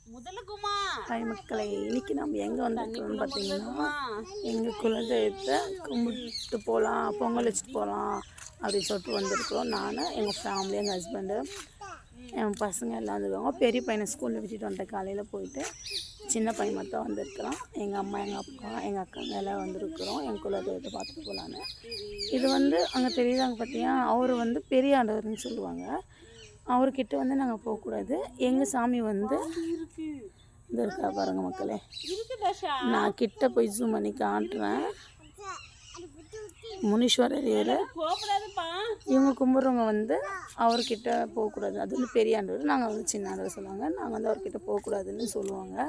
Hi மக்களே, இன்றைக்கி நம்ம எங்கே வந்துருக்கோம்னு பார்த்தீங்கன்னா எங்கள் குலதெய்வத்தை கும்பிட்டு போகலாம், பொங்கல் வச்சுட்டு போகலாம் அப்படின்னு சொல்லிட்டு வந்திருக்கிறோம். நான், எங்கள் ஃபேமிலி, எங்கள் ஹஸ்பண்டு, என் பசங்க எல்லாம் வந்துருக்காங்க. பெரிய பையனை ஸ்கூலில் விட்டுட்டு வந்துட்டேன். காலையில் போயிட்டு சின்ன பையன் மட்டும் வந்திருக்கிறான். எங்கள் அம்மா, எங்கள் அப்பா, எங்கள் அக்காங்க எல்லாம் வந்திருக்கிறோம். எங்கள் குலதெய்வத்தை பார்த்துட்டு போகலான்னு. இது அங்கே தெரியுதாங்க பார்த்தியா, அவர் பெரிய ஆண்டவர்னு சொல்லுவாங்க. அவர்கிட்ட நாங்கள் போகக்கூடாது. எங்கள் சாமி இது இருக்கா பாருங்க மக்களே, நான் கிட்ட போய் ஜூம் பண்ணி காட்டுறேன். முனீஸ்வரர் இவங்க கும்பிட்றவங்க அவர்கிட்ட போகக்கூடாது. அது பெரிய ஆண்டவர், நாங்கள் சின்ன ஆண்டவர் சொல்லுவாங்க. நாங்கள் அவர்கிட்ட போகக்கூடாதுன்னு சொல்லுவாங்க.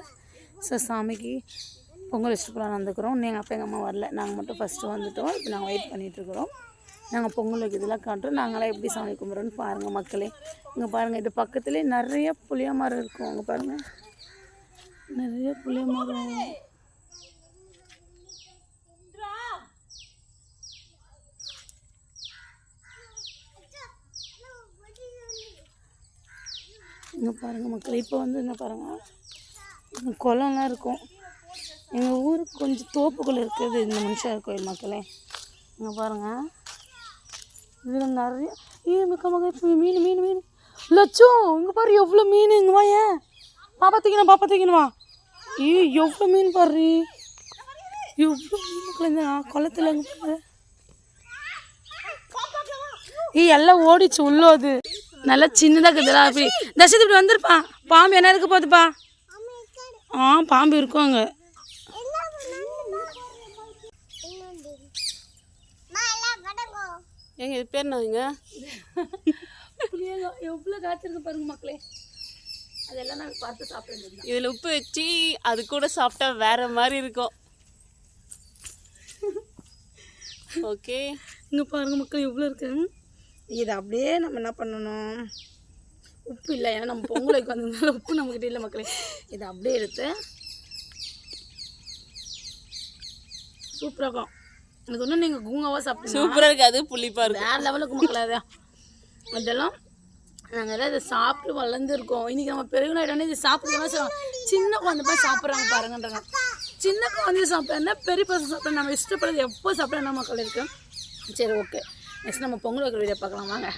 ஸோ சாமிக்கு பொங்கல் வச்சுட்டு போகலான்னு வந்துக்கிறோம். எங்கள் அப்பா எங்கள் அம்மா வரல, நாங்கள் மட்டும் ஃபஸ்ட்டு வந்துவிட்டோம். இப்போ நாங்கள் வெயிட் பண்ணிகிட்ருக்குறோம். நாங்கள் பொங்கல் வைக்கிறதுலாம் காட்டுறோம். நாங்களாம் எப்படி சாமி கும்பிட்றோன்னு பாருங்கள் மக்களே. இங்கே பாருங்கள், இது பக்கத்துலேயே நிறைய புளிய மரம் இருக்கும். அங்கே பாருங்கள், நிறைய புளிய மரம். இங்கே பாருங்கள் மக்களே, இப்போ என்ன பாருங்கள், குளம்லாம் இருக்கும். எங்கள் ஊருக்கு கொஞ்சம் தோப்புக்குள்ளே இருக்கிறது இந்த மனுஷர் கோயில் மக்களே. இங்கே பாருங்கள், இதில் நிறைய மீன் மீன் மீன் லட்சம். இங்கே பாரு எவ்வளோ மீன். இங்கே வா, ஏன் பாப்பா தூக்கணுமா? எவ்வளோ மீன் பாரு, எவ்வளோ மீன் இந்த குளத்துல. எல்லாம் ஓடிச்சு உள்ள. அது நல்லா சின்னதாக இருக்குதுல. அப்படி தசத்து இப்படி வந்துருப்பான். பாம்பு என்ன இருக்க போகுதுப்பா? பாம்பு இருக்கும் அங்கே. எங்க இது பேர் என்னங்க? எவ்வளோ காய்ச்சிருக்கு பாருங்க மக்களே. அதெல்லாம் நாங்கள் பார்த்து சாப்பிடுறது. இதில் உப்பு வச்சு அது கூட சாப்பிட்டா வேற மாதிரி இருக்கும். ஓகே, இங்கே பாருங்க மக்கள் எவ்வளோ இருக்கு. இது அப்படியே நம்ம என்ன பண்ணணும், உப்பு இல்லை, ஏன்னா நம்ம பொங்கலுக்கு வந்ததுனால உப்பு நம்மக்கிட்ட இல்லை மக்களே. இதை அப்படியே எடுத்து சூப்பராக இருக்கும். இது ஒன்றும் நீங்கள் கூங்காவாக சாப்பிட்டு சூப்பராக இருக்காது, புளிப்பாக இருக்கும், வேறு லெவலுக்கு மக்கள். அதெல்லாம் நாங்கள் எல்லாம் இதை சாப்பிட்டு வளர்ந்துருக்கோம். இன்றைக்கி நம்ம பெரியவங்க இதை சாப்பிட்றதுனா சொல்லுவோம். சின்ன குழந்தை போய் சாப்பிட்றாங்க பாருங்கன்றாங்க. சின்ன குழந்தைய சாப்பிட்டா பெரிய பசங்க சாப்பிட்டா நம்ம இஷ்டப்படுறது எப்போ சாப்பிட்டா என்ன மக்கள் இருக்குது. சரி, ஓகே, நெக்ஸ்ட் நம்ம பொங்கல் வைக்கிற வீடியோ பார்க்கலாம் வாங்க.